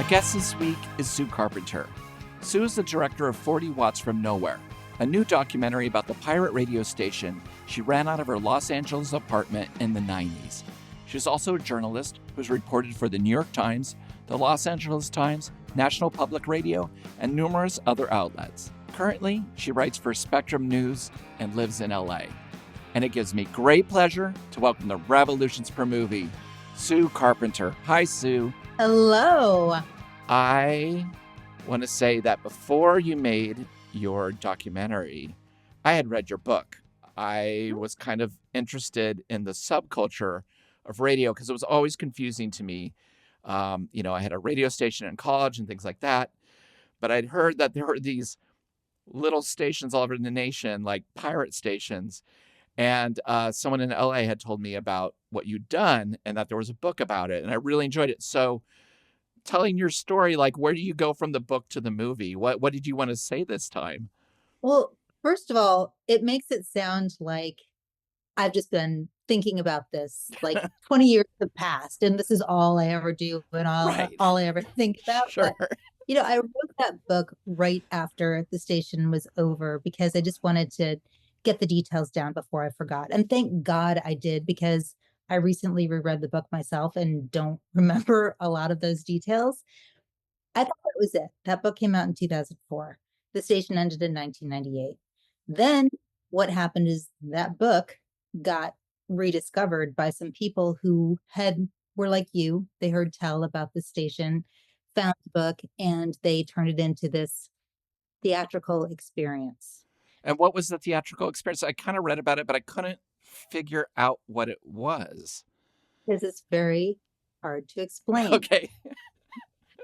guest this week is Sue Carpenter. Sue is the director of 40 Watts from Nowhere, a new documentary about the pirate radio station she ran out of her Los Angeles apartment in the 90s. She's also a journalist who's reported for the New York Times, the Los Angeles Times, National Public Radio, and numerous other outlets. Currently, she writes for Spectrum News and lives in LA. And it gives me great pleasure to welcome the Revolutions Per Movie, Sue Carpenter. Hi, Sue. Hello. I want to say that before you made your documentary, I had read your book. I was kind of interested in the subculture of radio because it was always confusing to me. I had a radio station in college and things like that, but I'd heard that there were these little stations all over the nation, like pirate stations. And someone in LA had told me about what you'd done and that there was a book about it. And I really enjoyed it. So telling your story, like, where do you go from the book to the movie? What did you want to say this time? Well, first of all, it makes it sound like I've just been thinking about this, like 20 years have passed and this is all I ever do and all I ever think about. Sure. But, I wrote that book right after the station was over because I just wanted to get the details down before I forgot. And thank God I did, because I recently reread the book myself and don't remember a lot of those details. I thought that was it. That book came out in 2004. The station ended in 1998. Then what happened is that book got rediscovered by some people who were like you. They heard tell about the station, found the book, and they turned it into this theatrical experience. And what was the theatrical experience? I kind of read about it, but I couldn't figure out what it was. Because it's very hard to explain. Okay.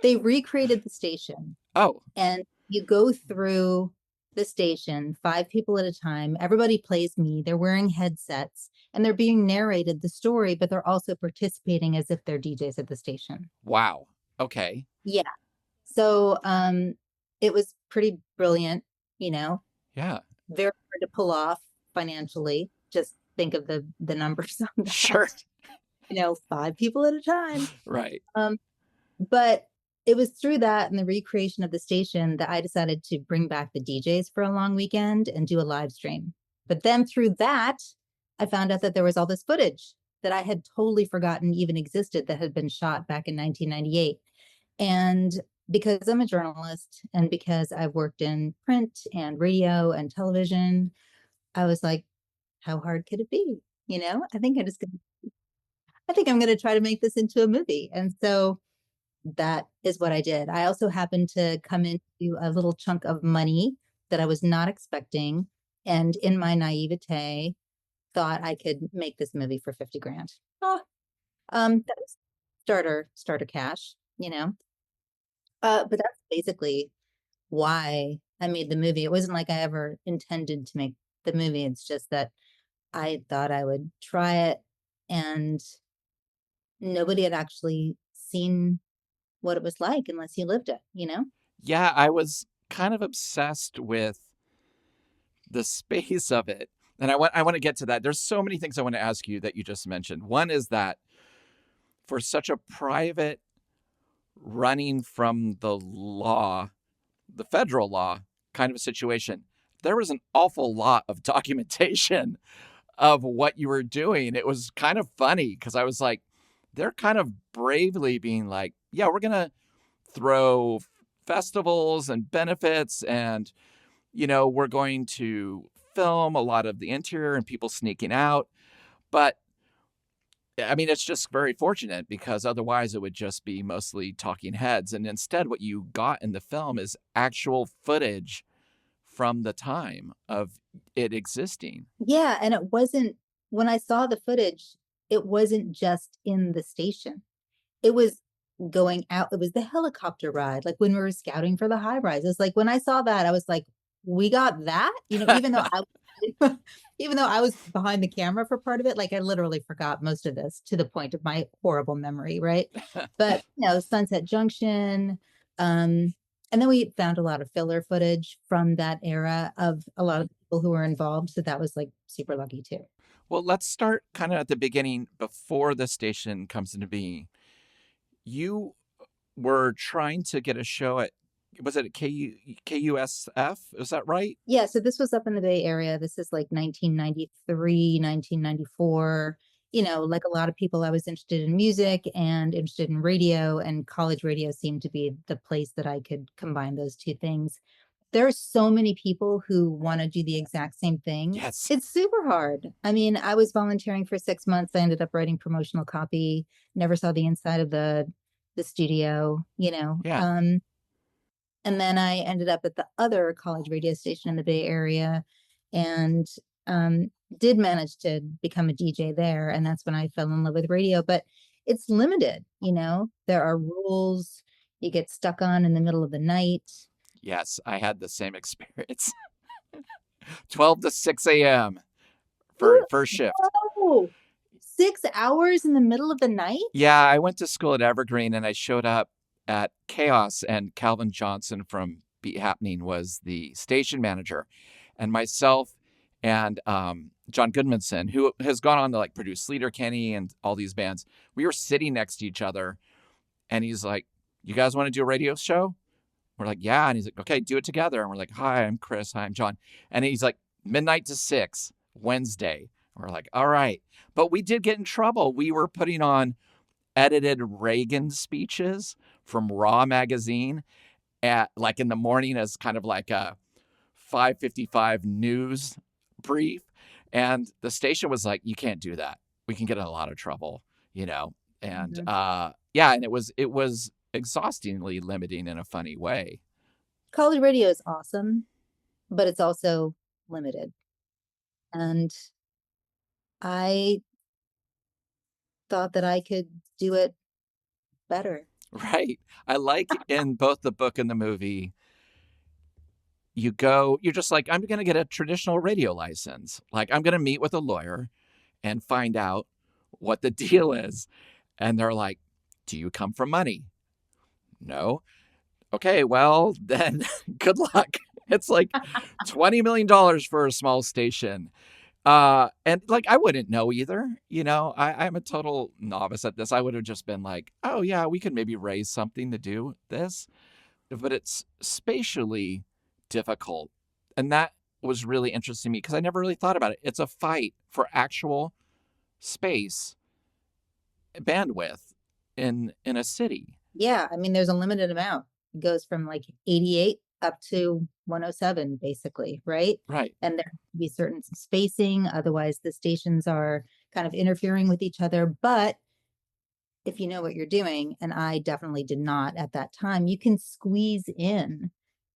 They recreated the station. Oh. And you go through the station, 5 people at a time. Everybody plays me. They're wearing headsets and they're being narrated the story, but they're also participating as if they're DJs at the station. Wow. Okay. Yeah. So it was pretty brilliant, Yeah. Very hard to pull off financially. Just think of the numbers on that. Sure. 5 people at a time. Right. But it was through that and the recreation of the station that I decided to bring back the DJs for a long weekend and do a live stream. But then through that, I found out that there was all this footage that I had totally forgotten even existed that had been shot back in 1998. And because I'm a journalist and because I've worked in print and radio and television, I was like, how hard could it be? I think I'm going to try to make this into a movie. And so that is what I did. I also happened to come into a little chunk of money that I was not expecting. And in my naivete, thought I could make this movie for 50 grand. That was starter cash, but that's basically why I made the movie. It wasn't like I ever intended to make the movie. It's just that I thought I would try it, and nobody had actually seen what it was like unless you lived it, Yeah, I was kind of obsessed with the space of it. And I want to get to that. There's so many things I want to ask you that you just mentioned. One is that for such a private running from the law, the federal law kind of a situation, there was an awful lot of documentation of what you were doing. It was kind of funny because I was like, they're kind of bravely being like, yeah, we're going to throw festivals and benefits and, we're going to film a lot of the interior and people sneaking out. But I mean, it's just very fortunate because otherwise it would just be mostly talking heads. And instead, what you got in the film is actual footage from the time of it existing. Yeah. And it wasn't, when I saw the footage, it wasn't just in the station. It was going out. It was the helicopter ride, like when we were scouting for the high rise. It's like when I saw that, I was like, we got that, even though I was behind the camera for part of it, like I literally forgot most of this to the point of my horrible memory, right? But Sunset Junction, and then we found a lot of filler footage from that era of a lot of people who were involved, so that was like super lucky too. Well, let's start kind of at the beginning before the station comes into being. You were trying to get a show at, was it at KUSF? Is that right? Yeah, so this was up in the Bay Area. This is like 1993, 1994. Like a lot of people, I was interested in music and interested in radio, and college radio seemed to be the place that I could combine those two things. There are so many people who want to do the exact same thing. Yes. It's super hard. I mean, I was volunteering for 6 months. I ended up writing promotional copy, never saw the inside of the studio. Yeah. And then I ended up at the other college radio station in the Bay Area and um, did manage to become a DJ there. And that's when I fell in love with radio. But it's limited. There are rules. You get stuck on in the middle of the night. Yes, I had the same experience. 12 to 6 a.m. for first shift. Whoa! 6 hours in the middle of the night? Yeah, I went to school at Evergreen and I showed up at Chaos, and Calvin Johnson from Beat Happening was the station manager, and myself and John Goodmanson, who has gone on to like produce Leader Kenny and all these bands. We were sitting next to each other, and he's like, "You guys want to do a radio show?" We're like, "Yeah," and he's like, "Okay, do it together." And we're like, "Hi, I'm Chris. Hi, I'm John." And he's like, "Midnight to 6 Wednesday." We're like, "All right," but we did get in trouble. We were putting on edited Reagan speeches from Raw magazine at like in the morning as kind of like a 5:55 news brief, and the station was like, "You can't do that. We can get in a lot of trouble." And Mhm. yeah, and it was exhaustingly limiting in a funny way. College radio is awesome, but it's also limited. And I thought that I could do it better. Right. I like in both the book and the movie, you're just like, I'm going to get a traditional radio license. Like, I'm going to meet with a lawyer and find out what the deal is. And they're like, "Do you come from money?" "No." "Okay, well, then good luck." It's like $20 million dollars for a small station. And like, I wouldn't know either. I'm a total novice at this. I would have just been like, "Oh, yeah, we could maybe raise something to do this." But it's spatially difficult. And that was really interesting to me because I never really thought about it. It's a fight for actual space bandwidth in a city. Yeah, I mean, there's a limited amount. It goes from like 88 up to 107, basically, right? Right. And there has to be certain spacing, otherwise the stations are kind of interfering with each other. But if you know what you're doing, and I definitely did not at that time, you can squeeze in.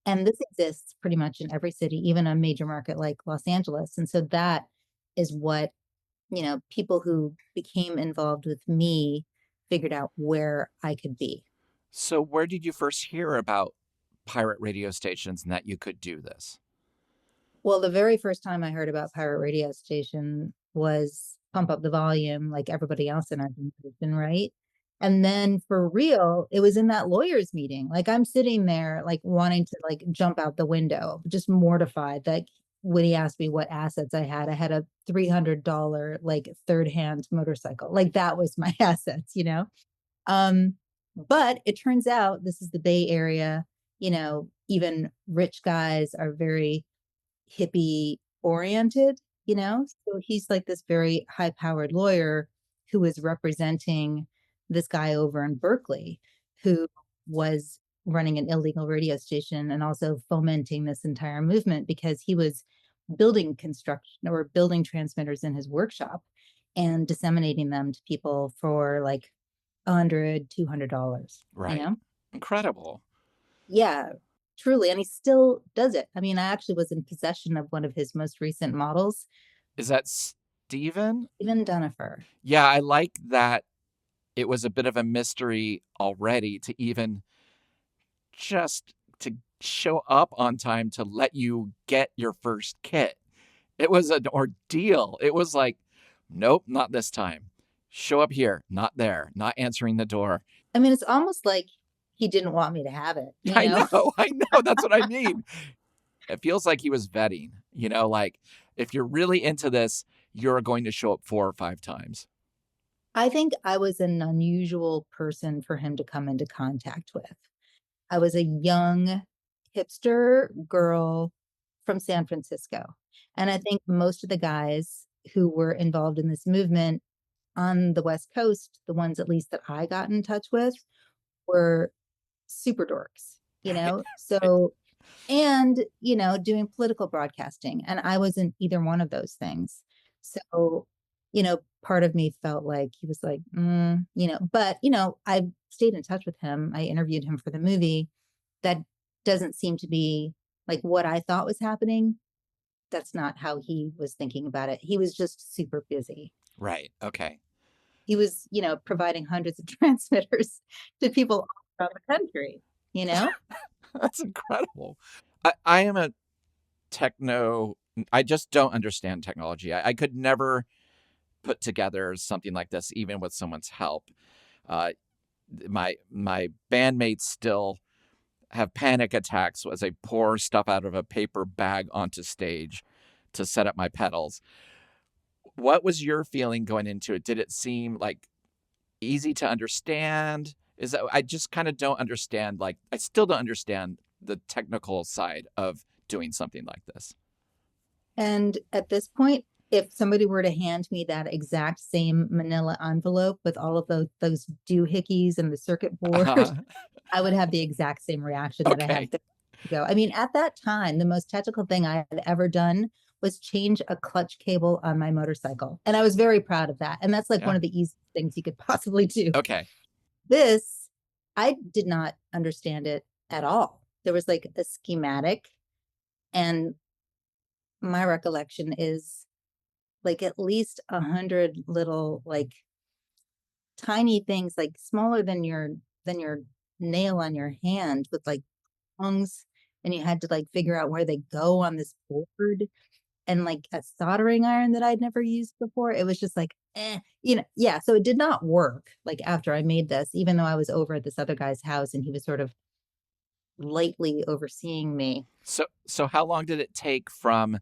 And this exists pretty much in every city, even a major market like Los Angeles. And so that is what, people who became involved with me figured out where I could be. So where did you first hear about pirate radio stations and that you could do this? Well, the very first time I heard about pirate radio station was Pump Up the Volume, like everybody else in our generation, right? And then for real, it was in that lawyers meeting. Like I'm sitting there like wanting to like jump out the window, just mortified that when he asked me what assets I had a $300 like third hand motorcycle. Like that was my assets. Um, but it turns out this is the Bay Area, even rich guys are very hippie oriented. So he's like this very high powered lawyer who is representing this guy over in Berkeley who was running an illegal radio station and also fomenting this entire movement because he was building construction or building transmitters in his workshop and disseminating them to people for like 100, $200, you Right. know? Incredible. Yeah, truly. And he still does it. I mean, I actually was in possession of one of his most recent models, Is that Steven? even Dunifer. Yeah, I like that it was a bit of a mystery already to even just to show up on time to let you get your first kit. It was an ordeal. It was like, "Nope, not this time. Show up here, not there, not answering the door." I mean, it's almost like he didn't want me to have it, you I know? know, I know. That's what I mean. It feels like he was vetting, like if you're really into this, you're going to show up 4 or 5 times. I think I was an unusual person for him to come into contact with. I was a young hipster girl from San Francisco. And I think most of the guys who were involved in this movement on the West Coast, the ones at least that I got in touch with, were super dorks, you know? Right. So, and, doing political broadcasting. And I wasn't either one of those things. So, part of me felt like he was like, but, I stayed in touch with him. I interviewed him for the movie. That doesn't seem to be like what I thought was happening. That's not how he was thinking about it. He was just super busy. Right. Okay. He was, providing hundreds of transmitters to people all around the country, you know? That's incredible. I am a techno. I just don't understand technology. I could never put together something like this, even with someone's help. Uh, my bandmates still have panic attacks as I pour stuff out of a paper bag onto stage to set up my pedals. What was your feeling going into it? Did it seem like easy to understand? Is that I just kind of don't understand, like I still don't understand the technical side of doing something like this. And at this point, if somebody were to hand me that exact same manila envelope with all of those doohickeys and the circuit board, Uh, I would have the exact same reaction that I okay. had 30 years ago. I mean, at that time, the most technical thing I had ever done was change a clutch cable on my motorcycle. And I was very proud of that. And that's like one Yeah. of the easiest things you could possibly do. Okay. This, I did not understand it at all. There was like a schematic, and my recollection is like at least 100 little like tiny things like smaller than your nail on your hand with like tongues, and you had to like figure out where they go on this board, and like a soldering iron that I'd never used before. It was just like, yeah. So it did not work like after I made this, even though I was over at this other guy's house and he was sort of lightly overseeing me. So how long did it take from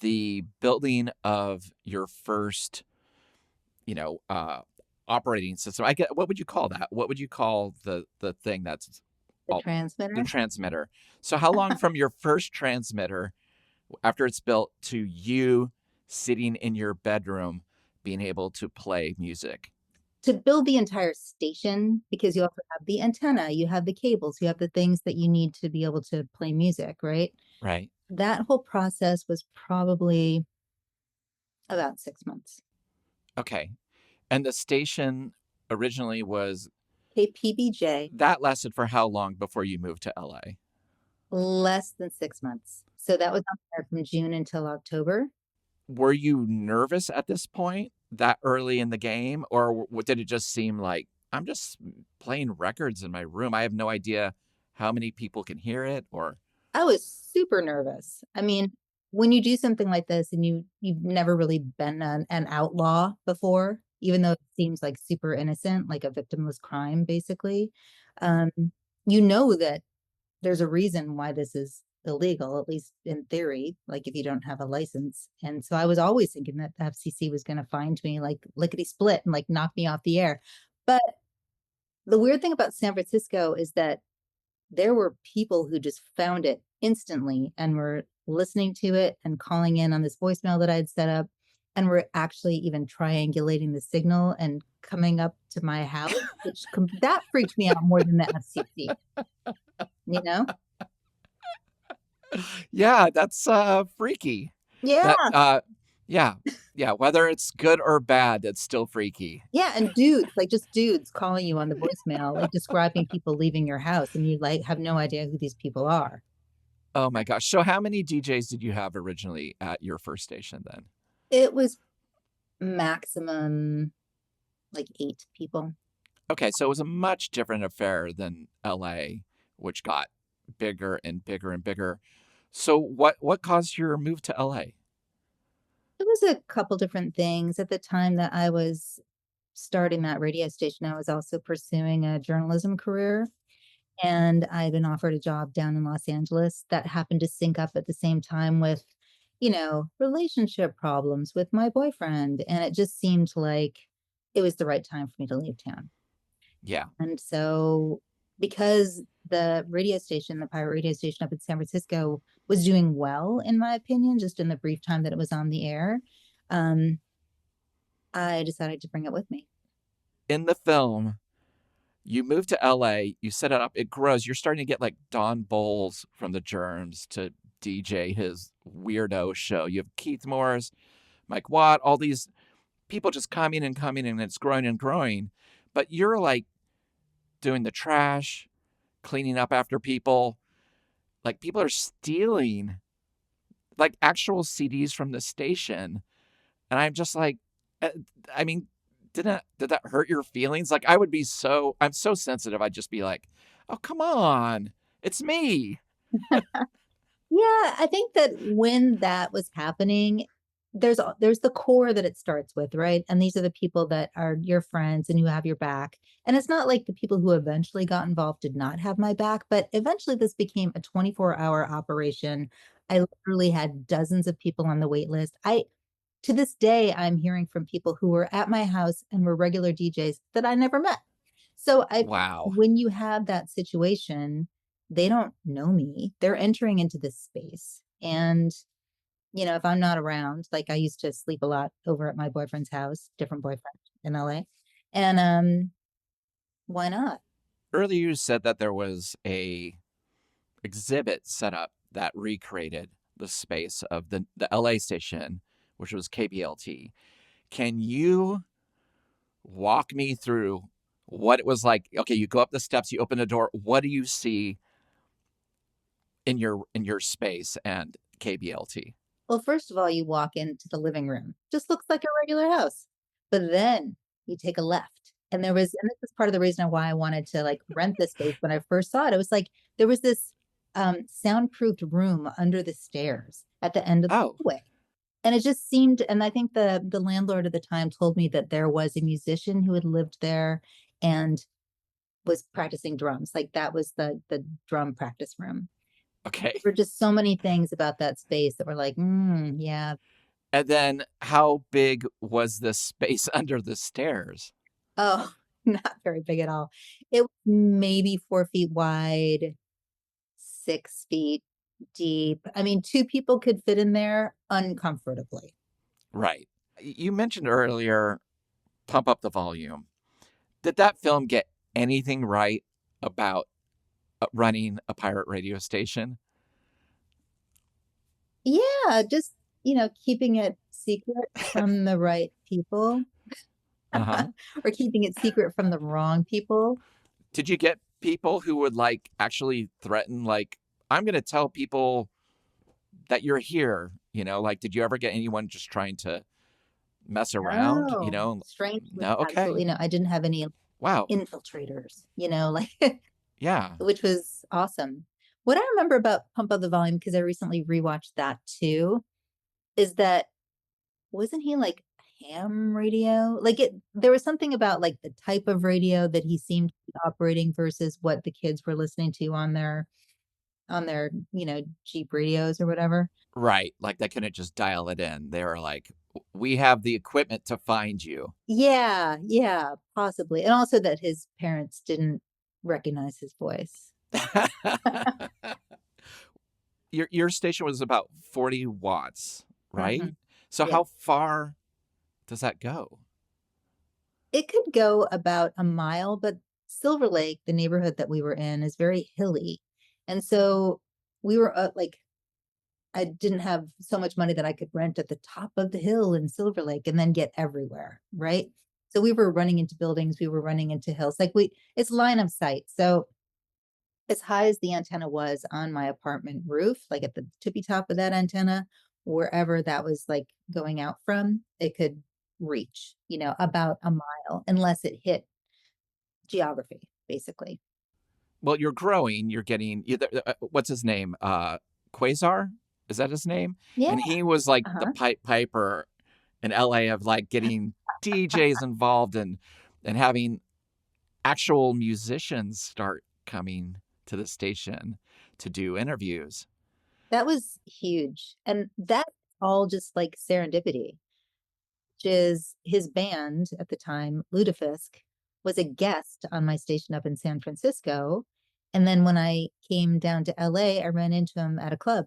the building of your first, you know, operating system? I get what would you call that? What would you call the thing that's The all the transmitter. transmitter? So how long from your first transmitter after it's built to you sitting in your bedroom being able to play music? To build the entire station, because you also have the antenna, you have the cables, you have the things that you need to be able to play music, right? Right. That whole process was probably about 6 months. Okay. And the station originally was Hey, PBJ, that lasted for how long before you moved to LA? less than 6 months. So that was on there from June until October. Were you nervous at this point that early in the game, or did it just seem like I'm just playing records in my room? I have no idea how many people can hear it, or I was super nervous. I mean, when you do something like this and you've never really been an outlaw before, even though it seems like super innocent, like a victimless crime, basically, um, you know that there's a reason why this is illegal, at least in theory, like if you don't have a license. And so I was always thinking that the FCC was going to find me like lickety split and like knock me off the air. But the weird thing about San Francisco is that there were people who just found it instantly and were listening to it and calling in on this voicemail that I had set up, and were actually even triangulating the signal and coming up to my house, which that freaked me out more than the FCC, you know? yeah, that's freaky. Yeah. That yeah, yeah. Whether it's good or bad, it's still freaky. Yeah, and dudes, like just dudes calling you on the voicemail, like describing people leaving your house, and you like have no idea who these people are. Oh my gosh. So how many DJs did you have originally at your first station then? It was maximum like 8 people. Okay, so it was a much different affair than LA, which got bigger and bigger and bigger. So what caused your move to LA? It was a couple different things. At the time that I was starting that radio station, I was also pursuing a journalism career, and I'd been offered a job down in Los Angeles that happened to sync up at the same time with, relationship problems with my boyfriend, and it just seemed like it was the right time for me to leave town. Yeah. And so, because the radio station, the pirate radio station up in San Francisco, was doing well, in my opinion, just in the brief time that it was on the air, um, I decided to bring it with me. In the film, you move to LA, you set it up, it grows. You're starting to get like Don Bowles from the Germs to DJ his weirdo show. You have Keith Morris, Mike Watt, all these people just coming and it's growing and growing. But you're like doing the trash, cleaning up after people. Like people are stealing like actual CDs from the station. And I'm just like, uh, I mean, did that hurt your feelings? Like I would be I'm so sensitive. I'd just be like, oh, come on. It's me. Yeah, I think that when that was happening, there's the core that it starts with, right? And these are the people that are your friends and who have your back. And it's not like the people who eventually got involved did not have my back, but eventually this became a 24-hour operation. I literally had dozens of people on the wait list. I To this day, I'm hearing from people who were at my house and were regular DJs that I never met. So I Wow. when you have that situation, they don't know me. They're entering into this space. And, if I'm not around, like I used to sleep a lot over at my boyfriend's house, different boyfriend in LA. And why not? Earlier you said that there was a exhibit set up that recreated the space of the LA station, which was KBLT. Can you walk me through what it was like? Okay, you go up the steps, you open the door. What do you see in your space and KBLT? Well, first of all, you walk into the living room. Just looks like a regular house. But then you take a left. And this is part of the reason why I wanted to like rent this space when I first saw it. It was like there was this soundproofed room under the stairs at the end of the Oh, hallway. And it just seemed, and I think the landlord at the time told me that there was a musician who had lived there and was practicing drums. Like that was the drum practice room. okay. There were just so many things about that space that were like, yeah. And then how big was the space under the stairs? Oh, not very big at all. It was maybe 4 feet wide, 6 feet deep. I mean, two people could fit in there uncomfortably. Right. You mentioned earlier Pump Up the Volume. Did that film get anything right about running a pirate radio station? Yeah, just, keeping it secret from the right people Uh-huh. or keeping it secret from the wrong people. Did you get people who would like actually threaten like I'm going to tell people that you're here, like did you ever get anyone just trying to mess around, No, strangely, No, okay. absolutely no. I didn't have any Wow. infiltrators, like Yeah. which was awesome. What I remember about Pump Up the Volume, because I recently rewatched that too, is that wasn't he like ham radio? Like there was something about like the type of radio that he seemed to be operating versus what the kids were listening to on their, Jeep radios or whatever. Right. Like they couldn't just dial it in. They were like, we have the equipment to find you. Yeah, yeah, possibly. And also that his parents didn't recognize his voice. Your station was about 40 watts, right? Mhm. So Yeah. how far does that go? It could go about a mile, but Silver Lake, the neighborhood that we were in, is very hilly. And so we were like, I didn't have so much money that I could rent at the top of the hill in Silver Lake and then get everywhere. Right. So we were running into buildings, we were running into hills. It's line of sight. So as high as the antenna was on my apartment roof, like at the tippy top of that antenna, wherever that was like going out from, it could reach, about a mile, unless it hit geography, basically. Well, you're growing, you're getting what's his name? Quasar? Is that his name? Yeah. And he was like the Uh-huh. pipe piper in LA of like getting DJs involved and having actual musicians start coming to the station to do interviews. That was huge. And that's all just like serendipity. which is his band at the time, Ludafisk, was a guest on my station up in San Francisco. And then when I came down to LA, I ran into him at a club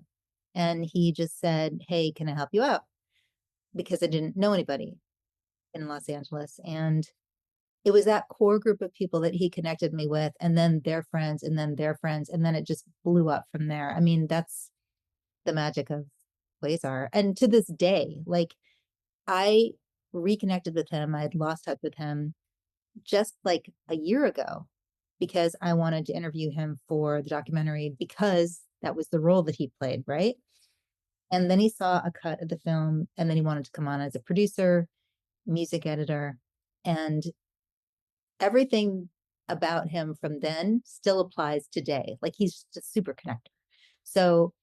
and he just said, "Hey, can I help you out?" Because I didn't know anybody in Los Angeles. And it was that core group of people that he connected me with, and then their friends, and then their friends. And then it just blew up from there. I mean, that's the magic of Quasar. And to this day, like, I reconnected with him. I had lost touch with him just like a year ago because I wanted to interview him for the documentary because that was the role that he played, right? And then he saw a cut of the film and then he wanted to come on as a producer, music editor, and everything about him from then still applies today. Like he's just a super connector. So,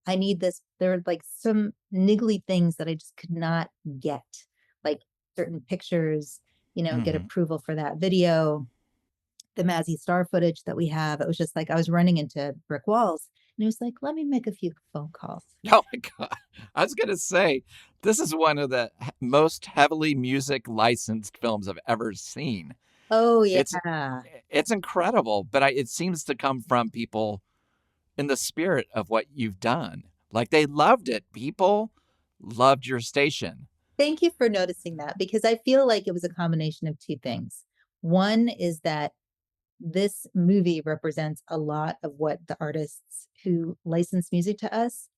I need this. There are like some niggly things that I just could not get, like certain pictures, get Hmm. approval for that video, the Mazzy Star footage that we have. It was just like I was running into brick walls. And he was like, let me make a few phone calls. Oh my God. I was going to say, this is one of the most heavily music licensed films I've ever seen. Oh, It's yeah. it's incredible, but it seems to come from people in the spirit of what you've done. Like they loved it. People loved your station. Thank you for noticing that because I feel like it was a combination of two things. One is that this movie represents a lot of what the artists who license music to us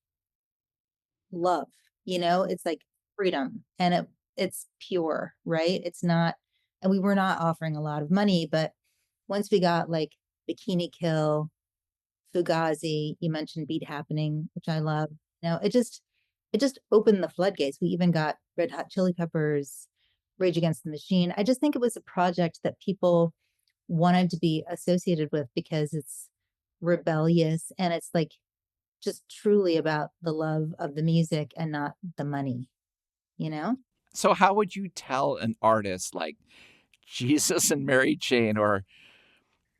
love. It's like freedom and it's pure, right? It's not, and we were not offering a lot of money, but once we got like Bikini Kill, Fugazi, you mentioned Beat Happening, which I love. It just opened the floodgates. We even got Red Hot Chili Peppers, Rage Against the Machine. I just think it was a project that people wanted to be associated with because it's rebellious and it's like just truly about the love of the music and not the money, you know? So how would you tell an artist like Jesus and Mary Chain or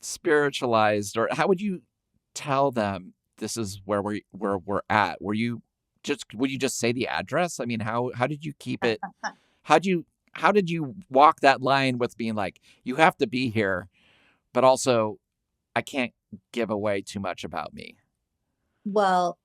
Spiritualized, or how would you tell them this is where we're at? Would you just say the address? I mean, how did you keep it? How did you walk that line with being like, you have to be here, but also I can't give away too much about me. Well,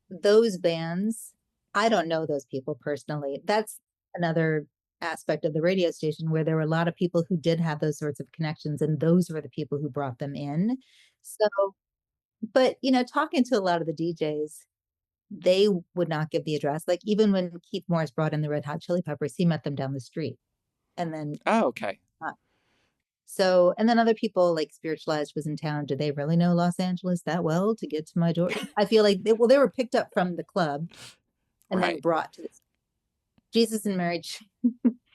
those bands, I don't know those people personally. That's another aspect of the radio station where there were a lot of people who did have those sorts of connections, and those were the people who brought them in. So, but talking to a lot of the DJs, they would not give the address. Like even when Keith Morris brought in the Red Hot Chili Peppers, he met them down the street, and then Oh, okay. so, and then other people like Spiritualized was in town. Do they really know Los Angeles that well to get to my door? I feel like they were picked up from the club and then Right. brought to this Jesus and Marriage.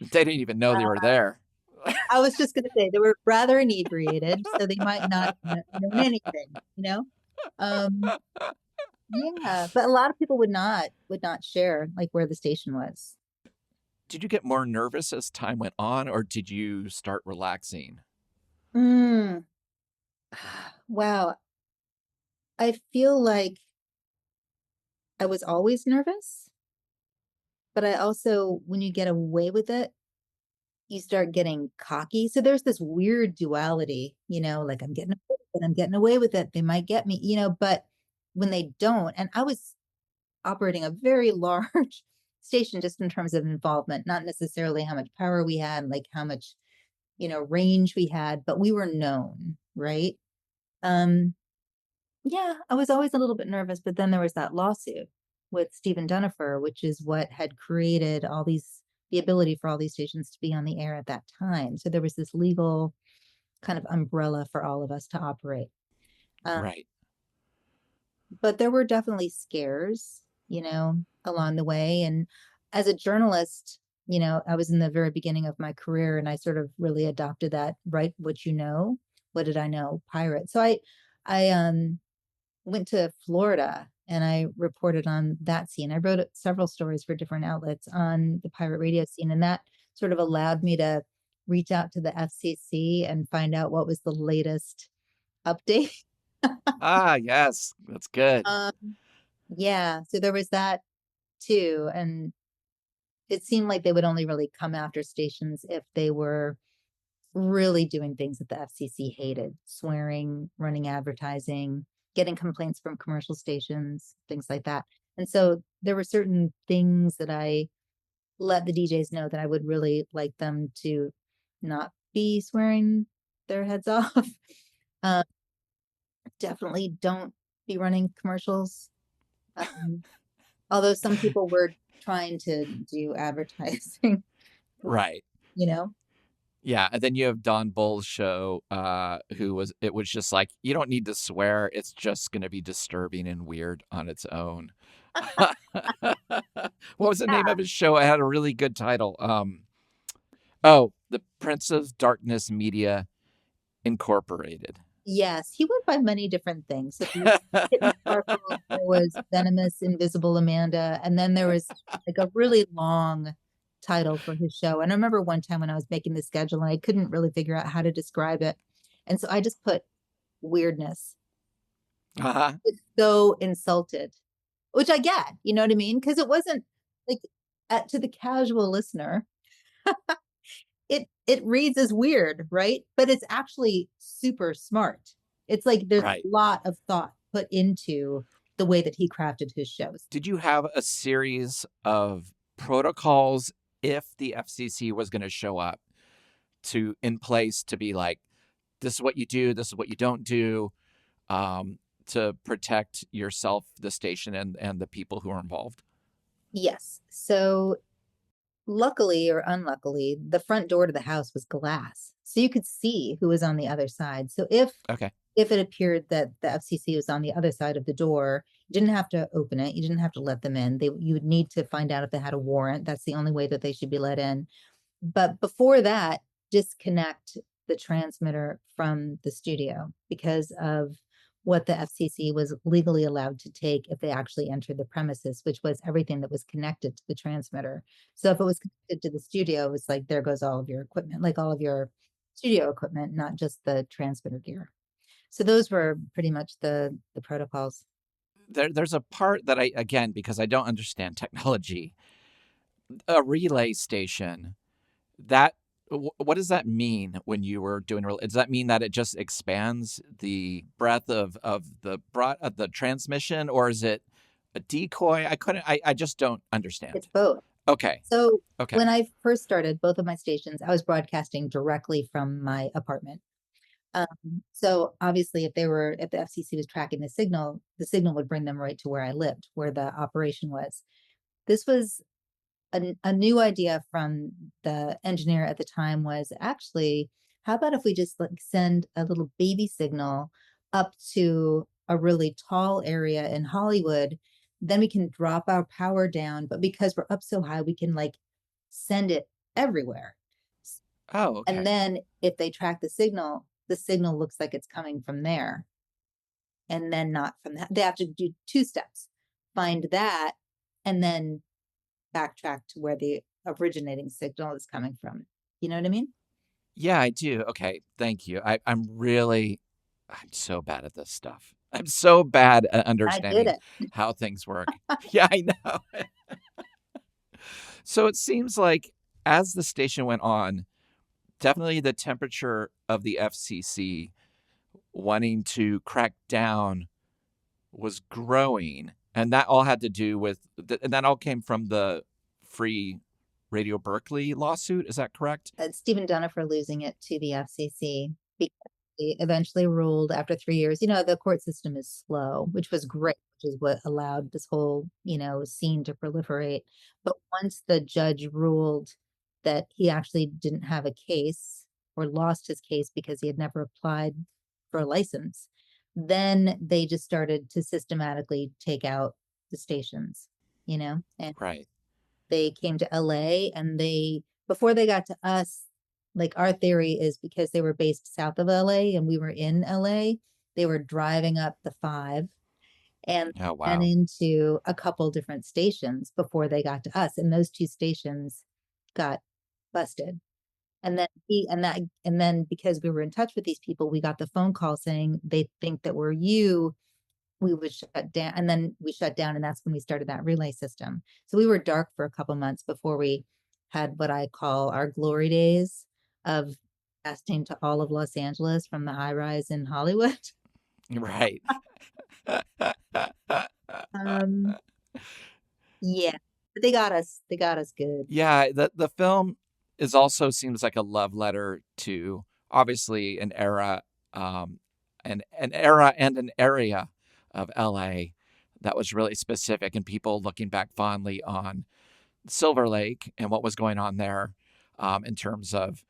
They didn't even know they were there. I was just going to say they were rather inebriated, so they might not have known anything. Um, yeah, but a lot of people would not share like where the station was. Did you get more nervous as time went on, or did you start relaxing? Mm, wow, I feel like I was always nervous, but I also, when you get away with it, you start getting cocky. So there's this weird duality, like I'm getting away with it, I'm getting away with it. They might get me, but when they don't, and I was operating a very large station just in terms of involvement, not necessarily how much power we had, like how much, range we had, but we were known, right? Um, yeah, I was always a little bit nervous, but then there was that lawsuit with Stephen Dunifer, which is what had created the ability for all these stations to be on the air at that time. So there was this legal kind of umbrella for all of us to operate. Um, Right. but there were definitely scares, along the way. And as a journalist, I was in the very beginning of my career and I sort of really adopted that, write what you know. What did I know? Pirate. So I went to Florida and I reported on that scene. I wrote several stories for different outlets on the pirate radio scene, and that sort of allowed me to reach out to the FCC and find out what was the latest update. Ah, yes, that's good. um, yeah, so there was that too, and it seemed like they would only really come after stations if they were really doing things that the FCC hated, swearing, running advertising, getting complaints from commercial stations, things like that. And so there were certain things that I let the DJs know that I would really like them to not be swearing their heads off. Um, Definitely don't be running commercials. Um, Although some people were trying to do advertising, Right. you know? Yeah, and then you have Don Bull's show, it was just like, you don't need to swear, it's just gonna be disturbing and weird on its own. What was the name of his show? It had a really good title. Oh, The Prince of Darkness Media Incorporated. Yes, he went by many different things. So there was Kitten Sparkle, there was Venomous Invisible Amanda, and then there was like a really long title for his show. And I remember one time when I was making the schedule and I couldn't really figure out how to describe it. And so I just put weirdness. Uh-huh. It's so insulted, which I get, you know what I mean? Because it wasn't like to the casual listener, it reads as weird, right? But it's actually super smart. It's like there's a Right. lot of thought put into the way that he crafted his shows. Did you have a series of protocols if the FCC was gonna show up to in place to be like, this is what you do, this is what you don't do, to protect yourself, the station, and the people who are involved? Yes. So luckily or unluckily, the front door to the house was glass. So you could see who was on the other side. So Okay. if it appeared that the FCC was on the other side of the door, you didn't have to open it. You didn't have to let them in. You would need to find out if they had a warrant. That's the only way that they should be let in. But before that, disconnect the transmitter from the studio because of what the FCC was legally allowed to take if they actually entered the premises, which was everything that was connected to the transmitter. So if it was connected to the studio, it's like there goes all of your equipment, like all of your studio equipment, not just the transmitter gear. So those were pretty much the protocols. There's a part that I, again, because I don't understand technology, a relay station, that what does that mean when you were doing does that mean that it just expands the breadth of the transmission, or is it a decoy? I just don't understand. It's both. Okay. So Okay. when I first started both of my stations, I was broadcasting directly from my apartment. So obviously, if the FCC was tracking the signal would bring them right to where I lived, where the operation was. This was a new idea from the engineer at the time was actually, how about if we just like send a little baby signal up to a really tall area in Hollywood, then we can drop our power down, but because we're up so high, we can like send it everywhere. Oh, And okay. then if they track the signal looks like it's coming from there and then not from that. They have to do two steps, find that, and then backtrack to where the originating signal is coming from. You know what I mean? Yeah, I do. Okay, thank you. I'm so bad at this stuff. I'm so bad at I did understanding it. how things work. Yeah, I know. So it seems like as the station went on, definitely the temperature of the FCC wanting to crack down was growing, and that all had to do with and that all came from the Free Radio Berkeley lawsuit. Is that correct? Stephen Dunnifer losing it to the FCC because they eventually ruled after 3 years. You know, the court system is slow, which was great, which is what allowed this whole, scene to proliferate. But once the judge ruled that he actually didn't have a case or lost his case because he had never applied for a license, then they just started to systematically take out the stations, and Right. they came to LA and before they got to us, like our theory is because they were based south of LA and we were in LA, they were driving up the five and Oh, then wow. into a couple different stations before they got to us. And those two stations got busted. And then and then because we were in touch with these people, we got the phone call saying they think that we're you we would shut down, and then we shut down, and that's when we started that relay system. So we were dark for a couple months before we had what I call our glory days of casting to all of Los Angeles from the high rise in Hollywood. Right. Um, yeah, but they got us. They got us good. Yeah, the film is also seems like a love letter to obviously an era and an area of LA that was really specific, and people looking back fondly on Silver Lake and what was going on there, in terms of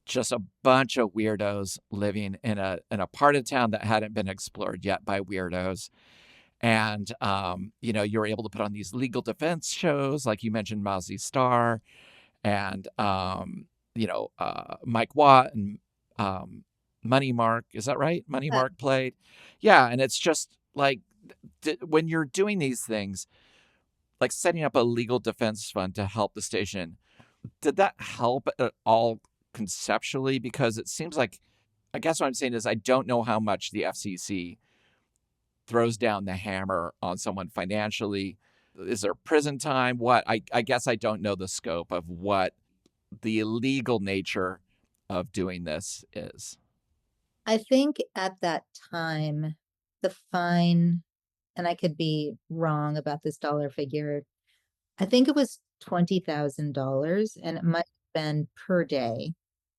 just a bunch of weirdos living in a part of town that hadn't been explored yet by weirdos. And you were able to put on these legal defense shows, like you mentioned, Mozzie Star, and Mike Watt and Money Mark. Is that right? Money Uh, Mark played. Yeah, and it's just like when you're doing these things, like setting up a legal defense fund to help the station. Did that help at all conceptually? Because it seems like, I guess what I'm saying is, I don't know how much the FCC throws down the hammer on someone financially. Is there prison time? What? I guess I don't know the scope of what the illegal nature of doing this is. I think at that time, the fine, and I could be wrong about this dollar figure, I think it was $20,000, and it might have been per day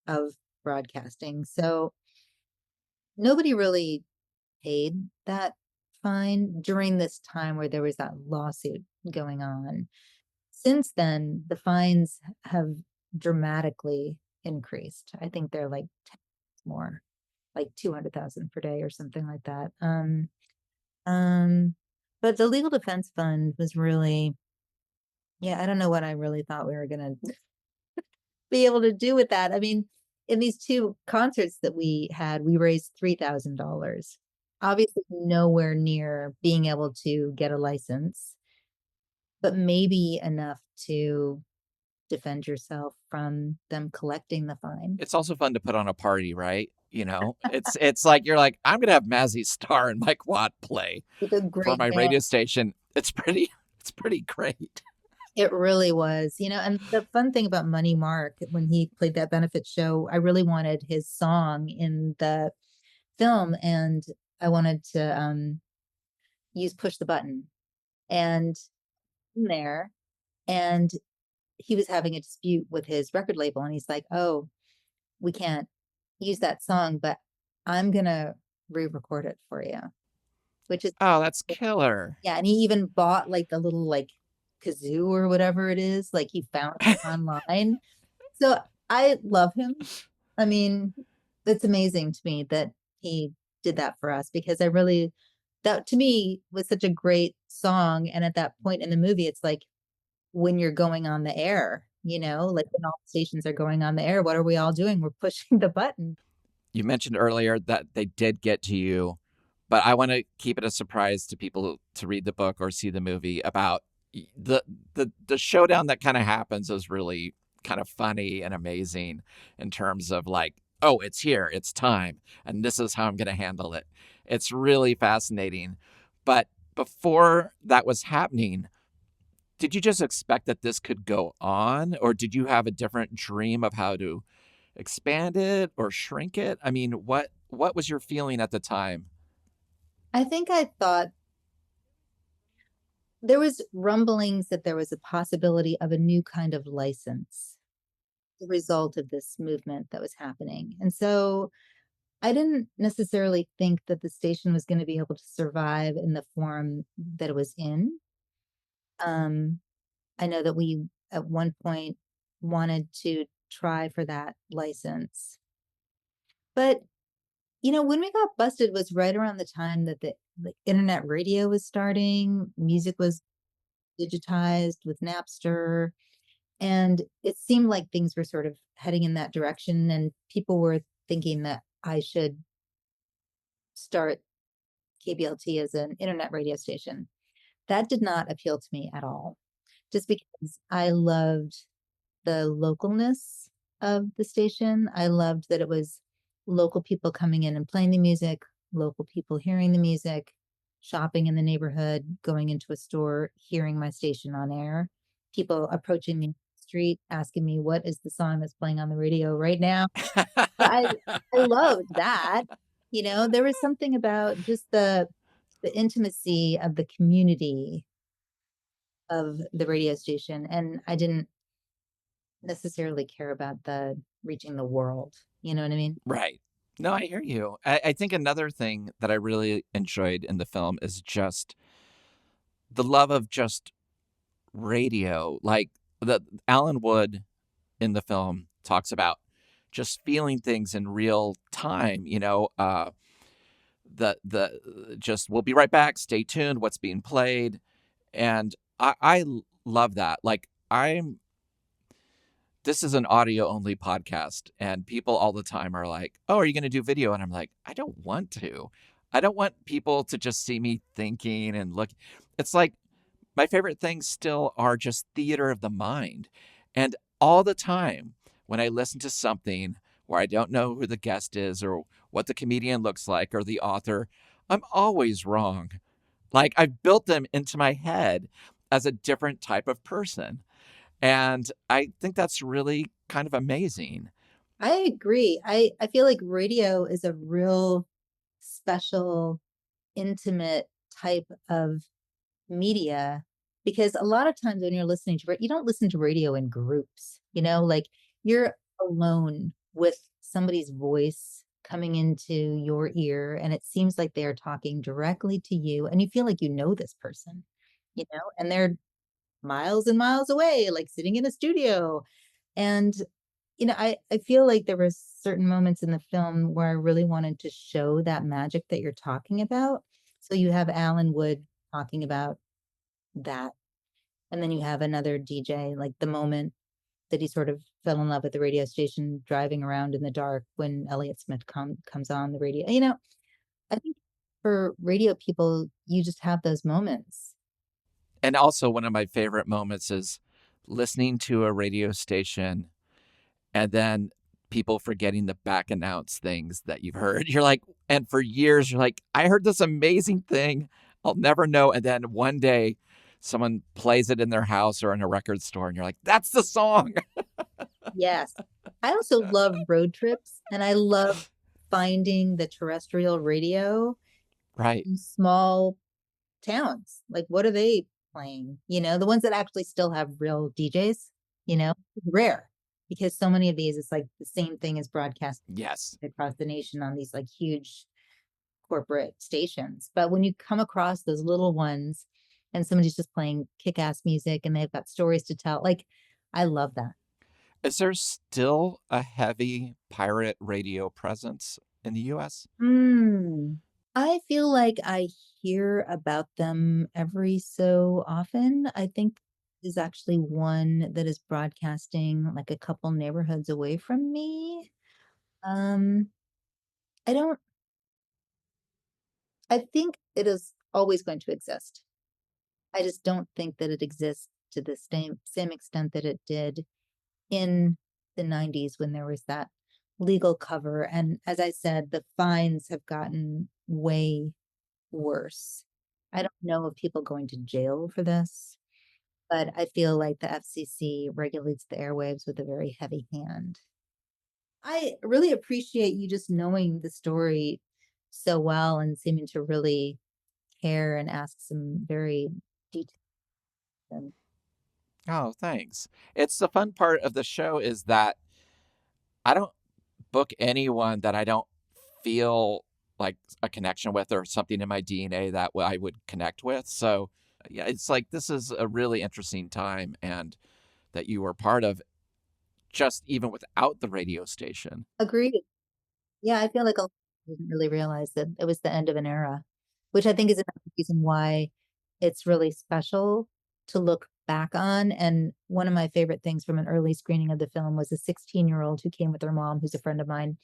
of broadcasting. So nobody really paid that fine during this time where there was that lawsuit going on. Since then, the fines have dramatically increased. I think they're like 10 more, like 200,000 per day or something like that. Um, but the legal defense fund was really, yeah, I don't know what I really thought we were gonna be able to do with that. I mean, in these two concerts that we had, we raised $3,000. Obviously, nowhere near being able to get a license, but maybe enough to defend yourself from them collecting the fine. It's also fun to put on a party, right? It's like you're like, I'm gonna have Mazzy Star and Mike Watt play It's a for great my band. radio station. It's pretty great. It really was, and the fun thing about Money Mark, when he played that benefit show, I really wanted his song in the film, and I wanted to use Push the Button. And in there, and he was having a dispute with his record label, and he's like, "Oh, we can't use that song, but I'm gonna re-record it for you," which is, Oh, that's killer. yeah. And he even bought like the little like kazoo or whatever it is, like he found it online. So I love him. I mean, it's amazing to me that he did that for us, because I really, that to me was such a great song. And at that point in the movie, it's like when you're going on the air, like when all the stations are going on the air, what are we all doing? We're pushing the button. You mentioned earlier that they did get to you, but I want to keep it a surprise to people to read the book or see the movie about the the showdown that kind of happens is really kind of funny and amazing in terms of like, oh, it's here, it's time, and this is how I'm going to handle it. It's really fascinating. But before that was happening, did you just expect that this could go on, or did you have a different dream of how to expand it or shrink it? I mean, what was your feeling at the time? I think I thought there was rumblings that there was a possibility of a new kind of license, the result of this movement that was happening. And so I didn't necessarily think that the station was going to be able to survive in the form that it was in. Um, I know that we at one point wanted to try for that license. But, when we got busted was right around the time that the internet radio was starting, music was digitized with Napster, and it seemed like things were sort of heading in that direction, and people were thinking that I should start KBLT as an internet radio station. That did not appeal to me at all, just because I loved the localness of the station. I loved that it was local people coming in and playing the music, local people hearing the music, shopping in the neighborhood, going into a store, hearing my station on air, people approaching me in the street, asking me what is the song that's playing on the radio right now. So I loved that. You know, there was something about just the intimacy of the community of the radio station, and I didn't necessarily care about the reaching the world. You know what I mean? Right. No, I hear you. I think another thing that I really enjoyed in the film is just the love of just radio. Like the Alan Wood in the film talks about just feeling things in real time, the just we'll be right back, stay tuned, what's being played. And I love that. Like I'm this is an audio only podcast, and people all the time are like, "Oh, are you going to do video?" And I'm like, "I don't want to. I don't want people to just see me thinking and look." It's like my favorite things still are just theater of the mind. And all the time when I listen to something where I don't know who the guest is or what the comedian looks like or the author, I'm always wrong. Like I've built them into my head as a different type of person. And I think that's really kind of amazing. I agree. I feel like radio is a real special, intimate type of media because a lot of times when you're listening to you don't listen to radio in groups, you know, like you're alone with somebody's voice coming into your ear and it seems like they are talking directly to you and you feel like you know this person, you know, and they're miles and miles away, like sitting in a studio. And, you know, I feel like there were certain moments in the film where I really wanted to show that magic that you're talking about. So you have Alan Wood talking about that. And then you have another DJ, like the moment that he sort of fell in love with the radio station, driving around in the dark when Elliott Smith comes on the radio. You know, I think for radio people, you just have those moments. And also, one of my favorite moments is listening to a radio station and then people forgetting to back announce things that you've heard. You're like, and for years, you're like, I heard this amazing thing. I'll never know. And then one day, someone plays it in their house or in a record store, and you're like, that's the song. Yes. I also love road trips and I love finding the terrestrial radio Right. in small towns. Like, what are they playing? You know, the ones that actually still have real DJs, you know, it's rare because so many of these, it's like the same thing as broadcast Yes. across the nation on these like huge corporate stations. But when you come across those little ones and somebody's just playing kick ass music and they've got stories to tell, like, I love that. Is there still a heavy pirate radio presence in the US? Mm. I feel like I hear about them every so often. I think is actually one that is broadcasting like a couple neighborhoods away from me. Um, I don't, I think it is always going to exist. I just don't think that it exists to the same extent that it did in the 90s when there was that legal cover. And as I said, the fines have gotten way worse. I don't know of people going to jail for this, but I feel like the FCC regulates the airwaves with a very heavy hand. I really appreciate you just knowing the story so well and seeming to really care and ask some very detailed. Oh, thanks. It's the fun part of the show is that I don't book anyone that I don't feel like a connection with or something in my DNA that I would connect with. So, yeah, it's like this is a really interesting time and that you were part of just even without the radio station. Agreed. Yeah, I feel like a lot of people didn't really realize that it was the end of an era, which I think is another reason why it's really special to look back on. And one of my favorite things from an early screening of the film was a 16-year-old who came with her mom, who's a friend of mine,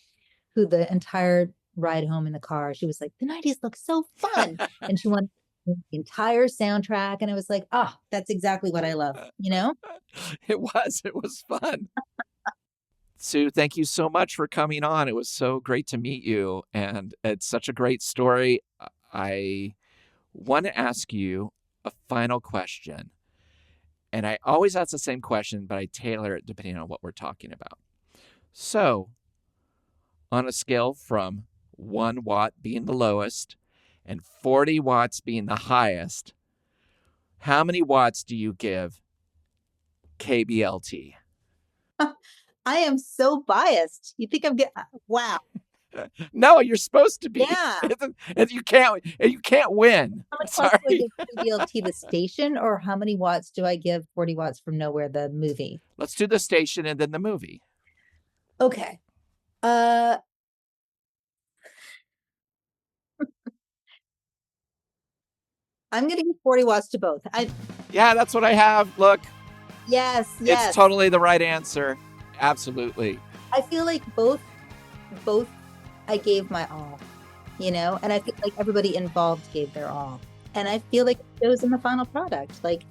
who the entire ride home in the car, she was like, the 90s look so fun. And she wanted the entire soundtrack. And I was like, oh, that's exactly what I love, you know? It was fun. Sue, thank you so much for coming on. It was so great to meet you. And it's such a great story. I want to ask you a final question. And I always ask the same question, but I tailor it depending on what we're talking about. So, on a scale from 1 watt being the lowest and 40 watts being the highest, how many watts do you give KBLT? I am so biased. You think I'm getting, wow. No, you're supposed to be. Yeah. And you can't win. How many watts do I Sorry. give KBLT the station, or how many watts do I give 40 watts from Nowhere, the movie? Let's do the station and then the movie. Okay. I'm gonna give 40 watts to both. Yeah, that's what I have. Look, Yes. it's totally the right answer. Absolutely. I feel like both I gave my all, and I feel like everybody involved gave their all. And I feel like it shows in the final product. Like,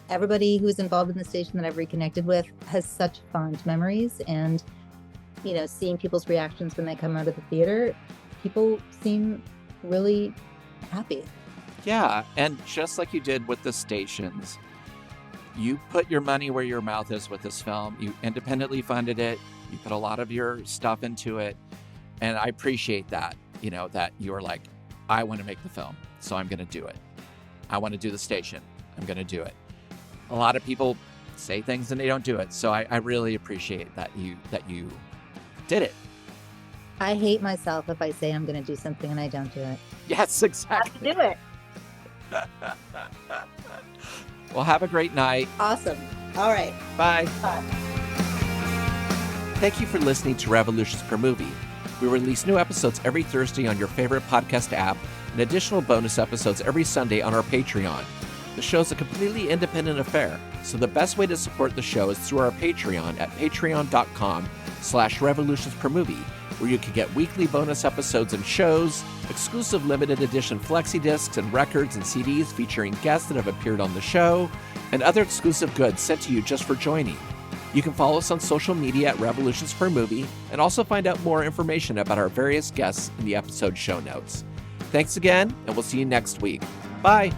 everybody who's involved in the station that I've reconnected with has such fond memories, and seeing people's reactions when they come out of the theater, people seem really happy. Yeah, and just like you did with the stations, you put your money where your mouth is with this film. You independently funded it. You put a lot of your stuff into it. And I appreciate that, that you're like, I want to make the film, so I'm going to do it. I want to do the station. I'm going to do it. A lot of people say things and they don't do it. So I really appreciate that you did it. I hate myself if I say I'm going to do something and I don't do it. Yes, exactly. I have to do it. Well, have a great night. Awesome. All right. Bye. Bye. Thank you for listening to Revolutions Per Movie. We release new episodes every Thursday on your favorite podcast app and additional bonus episodes every Sunday on our Patreon. The show is a completely independent affair, so the best way to support the show is through our Patreon at patreon.com/revolutionspermovie, where you can get weekly bonus episodes and shows, exclusive limited edition flexi discs and records and CDs featuring guests that have appeared on the show, and other exclusive goods sent to you just for joining. You can follow us on social media at Revolutions Per Movie and also find out more information about our various guests in the episode show notes. Thanks again, and we'll see you next week. Bye!